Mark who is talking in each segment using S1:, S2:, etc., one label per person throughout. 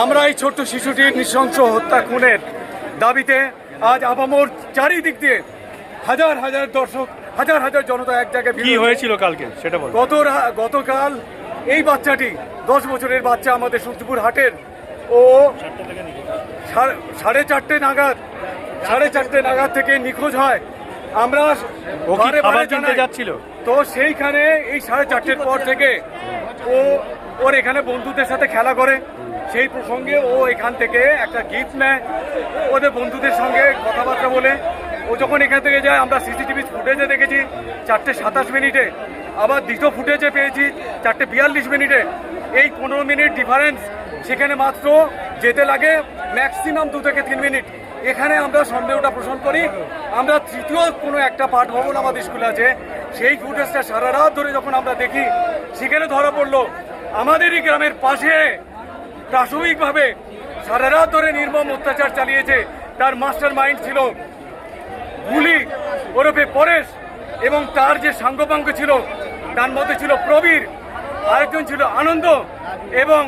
S1: আমরা এই ছোট্ট শিশুটির নৃশংস হত্যা খুনের দাবিতে আজ আপামোর চারিদিক দিয়ে হাজার হাজার দর্শক, হাজার হাজার জনতা এক জায়গায়।
S2: কি হয়েছিল কালকে সেটা বল।
S1: গতকাল এই বাচ্চাটি 10 বছরের বাচ্চা আমাদের সূর্যপুর হাটের ও 4:30 নাগাদ থেকে নিখোঁজ হয়। আমরা
S2: যাচ্ছিল
S1: তো সেইখানে এই 4:30 পর থেকে ওর এখানে বন্ধুদের সাথে খেলা করে। সেই প্রসঙ্গে ও এখান থেকে একটা গিফট নেয়, ওদের বন্ধুদের সঙ্গে কথাবার্তা বলে ও যখন এখান থেকে যায় আমরা সিসিটিভি ফুটেজে দেখেছি 4:27 আবার দ্বিতীয় ফুটেজে পেয়েছি 4:42 এই 15 মিনিট ডিফারেন্স। সেখানে মাত্র যেতে লাগে ম্যাক্সিমাম 2 থেকে 3 মিনিট। এখানে আমরা সন্দেহটা পোষণ করি। আমরা তৃতীয় কোনো একটা পাঠ ভবন আমাদের স্কুলে আছে, সেই ফুটেজটা সারা রাত ধরে যখন আমরা দেখি সেখানে ধরা পড়লো আমাদেরই গ্রামের পাশে প্রাথমিকভাবে সারা রাত ধরে নির্মম অত্যাচার চালিয়েছে। তার মাস্টার মাইন্ড ছিল গুলি ওরফে পরেশ, এবং তার যে সাঙ্গপাঙ্গ ছিল তার মধ্যে ছিল প্রবীর, আরেকজন ছিল আনন্দ, এবং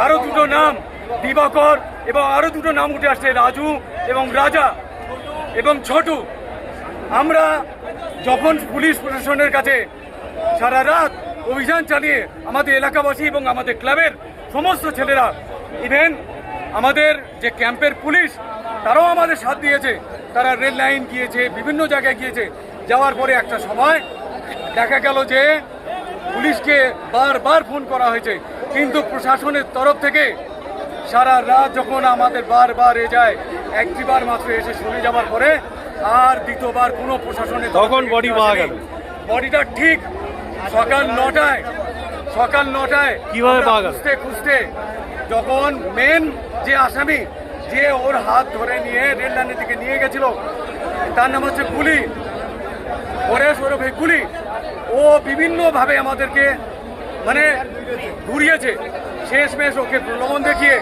S1: আরো দুটো নাম দিবাকর, এবং আরো দুটো নাম উঠে আসছে রাজু এবং রাজা এবং ছোটু। আমরা যখন পুলিশ প্রশাসনের কাছে সারা রাত অভিযান চালিয়ে আমাদের এলাকাবাসী এবং আমাদের ক্লাবের সমস্ত ছেলেরা, ইভেন আমাদের যে ক্যাম্পের পুলিশ তারাও আমাদের সাথ দিয়েছে, তারা রেল লাইন গিয়েছে, বিভিন্ন জায়গায় গিয়েছে। যাওয়ার পরে একটা সময় দেখা গেল যে পুলিশকে বারবার ফোন করা হয়েছে, কিন্তু প্রশাসনের তরফ থেকে সারা রাত যখন আমাদের বারবার যায়, একটিবার মাত্র এসে শুনে যাওয়ার পরে আর দ্বিতীয়বার কোনো প্রশাসনের
S2: তখন বডি পাওয়া গেল।
S1: বডিটা ঠিক সকাল 9টায়
S2: কিভাবে পাওয়া গেল?
S1: খুঁজতে যখন মেন যে আসামি যে ওর হাত ধরে নিয়ে রেল লাইনের দিকে নিয়ে গেছিল, তার নাম হচ্ছে গুলি, পরেশ ওরফে গুলি। ও বিভিন্নভাবে আমাদেরকে মানে ঘুরিয়েছে। শেষমেশ ওকে প্রলোভন দেখিয়ে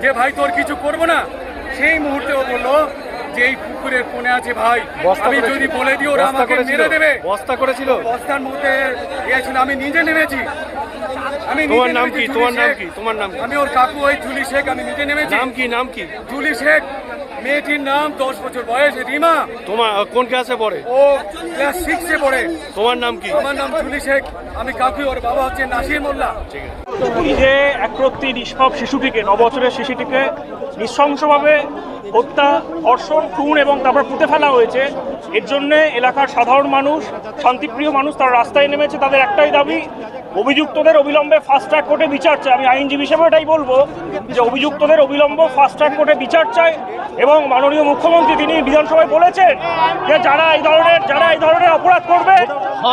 S1: যে ভাই তোর কিছু করবো না, সেই মুহূর্তে ও বললো যে এই পুকুরের কোণে আছে ভাই, আমি যদি বলে দিই ওরা আমাকে মেরে দেবে।
S2: বস্তা করেছিল,
S1: বস্তার মধ্যে গিয়েছিল, আমি নিজে নেমেছি।
S2: তোমার নাম কি?
S1: আমি ওর কাকু, ওই জুলি শেখ, আমি নিজে নেমেছি।
S2: নাম কি?
S1: জুলি শেখ। মেয়েটির নাম 10 বছর বয়স, রিমা।
S2: তোমার কোন ক্লাসে পড়ে?
S1: ও ক্লাস 6-এ পড়ে।
S2: তোমার নাম কি?
S1: আমার নাম জুলি শেখ, আমি কাকু, ওর বাবা হচ্ছে নাসির মোল্লা।
S2: এই যে একরত্তি নিষ্পাপ শিশুটিকে, 9 বছরের শিশুটিকে নৃশংসভাবে হত্যা, ধর্ষণ, খুন এবং তারপর পুঁতে ফেলা হয়েছে, এর জন্য এলাকার সাধারণ মানুষ, শান্তিপ্রিয় মানুষ তারা রাস্তায় নেমেছে। তাদের একটাই দাবি, অভিযুক্তদের অবিলম্বে ফাস্ট ট্র্যাক কোর্টে বিচার চাই। আমি আইনজীবী হিসেবে এটাই বলবো যে অভিযুক্তদের অবিলম্ব ফাস্ট ট্র্যাক কোর্টে বিচার চাই। এবং মাননীয় মুখ্যমন্ত্রী তিনি বিধানসভায় বলেছেন যে যারা এই ধরনের অপরাধ করবে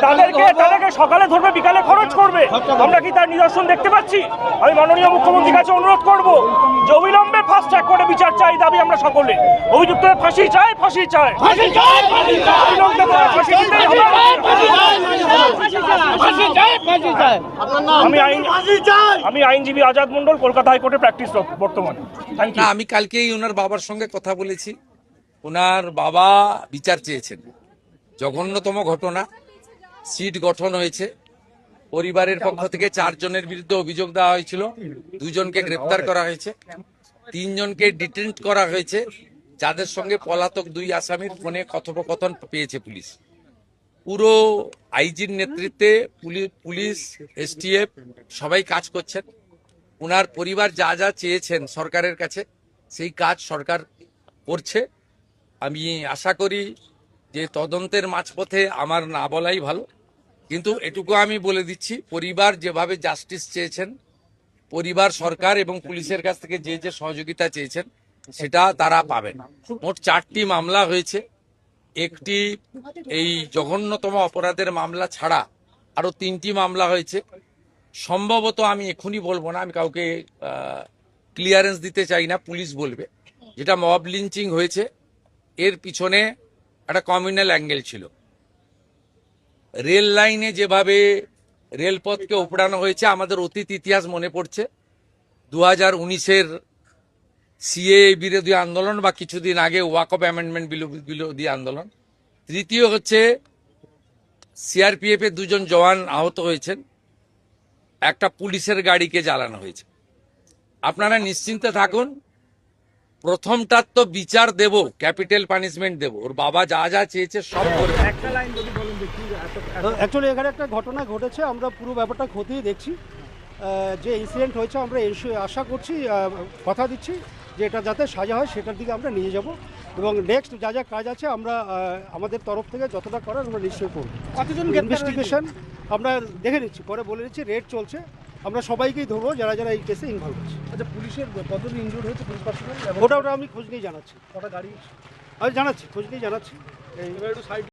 S2: তাদেরকে সকালে ধরবে, বিকালে খরচ করবে। আমরা কি তার নিদর্শন দেখতে পাচ্ছি? আমি মাননীয় মুখ্যমন্ত্রীর কাছে অনুরোধ করব যে অবিলম্বে ফাস্ট ট্র্যাক কোর্টে বিচার চাই, দাবি আমরা সকলে। অভিযুক্তদের ফাঁসি চাই। আমি আইনজীবী আজাদ মন্ডল, কলকাতা হাইকোর্টে প্র্যাকটিস বর্তমানে।
S3: আমি কালকেই ওনার বাবার সঙ্গে কথা বলেছি। ওনার বাবা বিচার চেয়েছেন। জঘন্যতম ঘটনা, সিট গঠন হয়েছে। পরিবারের পক্ষ থেকে 4 জনের বিরুদ্ধে অভিযোগ দেওয়া হয়েছিল, 2 জনকে গ্রেপ্তার করা হয়েছে, 3 জনকে ডিটেন্ট করা হয়েছে, যাদের সঙ্গে পলাতক 2 আসামির ফোনে কথোপকথন পেয়েছে পুলিশ। পুরো আইজির নেতৃত্বে পুলিশ, এসটিএফ সবাই কাজ করছেন। ওনার পরিবার যা যা চেয়েছেন সরকারের কাছে, সেই কাজ সরকার করছে। আমি আশা করি যে তদন্তের মাঝপথে আমার না বলাই ভালো, কিন্তু এটুকু আমি বলে দিচ্ছি, পরিবার যেভাবে জাস্টিস চেয়েছেন, পরিবার সরকার এবং পুলিশের কাছ থেকে যে যে সহযোগিতা চেয়েছেন সেটা তারা পাবেন। মোট 4টি মামলা হয়েছে। একটি এই জঘন্যতম অপরাধের মামলা ছাড়া আরো 3টি মামলা হয়েছে। সম্ভবত আমি এখনই বলবো না, আমি কাউকে ক্লিয়ারেন্স দিতে চাই না, পুলিশ বলবে। যেটা মব লিঞ্চিং হয়েছে, এর পিছনে একটা কমিউনাল অ্যাঙ্গেল ছিল। রেল লাইনে যেভাবে রেলপথকে উপড়ানো হয়েছে, আমাদের অতীত ইতিহাস মনে পড়ছে। 2019-এর সিএ বিরোধী আন্দোলন বা কিছুদিন আগে ওয়াকফ অ্যামেন্ডমেন্ট বিরোধী আন্দোলন। তৃতীয় হচ্ছে সিআরপিএফ এর 2 জন জওয়ান আহত হয়েছেন, একটা পুলিশের গাড়িকে জ্বালানো হয়েছে। আপনারা নিশ্চিন্তে থাকুন, প্রথমটার তো বিচার দেব, ক্যাপিটাল পানিশমেন্ট দেব, ওর বাবা যা যা চেয়েছে সব করবে।
S4: অ্যাকচুয়ালি এখানে একটা ঘটনা ঘটেছে, আমরা পুরো ব্যাপারটা খতিয়ে দেখছি। যে ইনসিডেন্ট হয়েছে আমরা আশা করছি, কথা দিচ্ছি যে এটা যাতে সাজা হয় সেটার দিকে আমরা নিয়ে যাব, এবং নেক্সট যা যা কাজ আছে আমরা আমাদের তরফ থেকে যতটা করার আমরা নিশ্চয়ই করব।
S5: কতজন
S4: ইনভেস্টিগেশন আমরা দেখে নিচ্ছি, পরে বলে নিচ্ছি, রেড চলছে, আমরা সবাইকেই ধরবো যারা যারা এই কেসে ইনভলভ আছে।
S5: আচ্ছা, পুলিশের কতজন ইনজুর্ড হয়েছে, পুলিশ পার্সোনাল?
S4: ওটা আমি খোঁজ নিয়ে জানাচ্ছি,
S5: কটা গাড়ি?
S4: আমি জানাচ্ছি, খোঁজ নিয়ে জানাচ্ছি।
S5: এবার একটু সাইড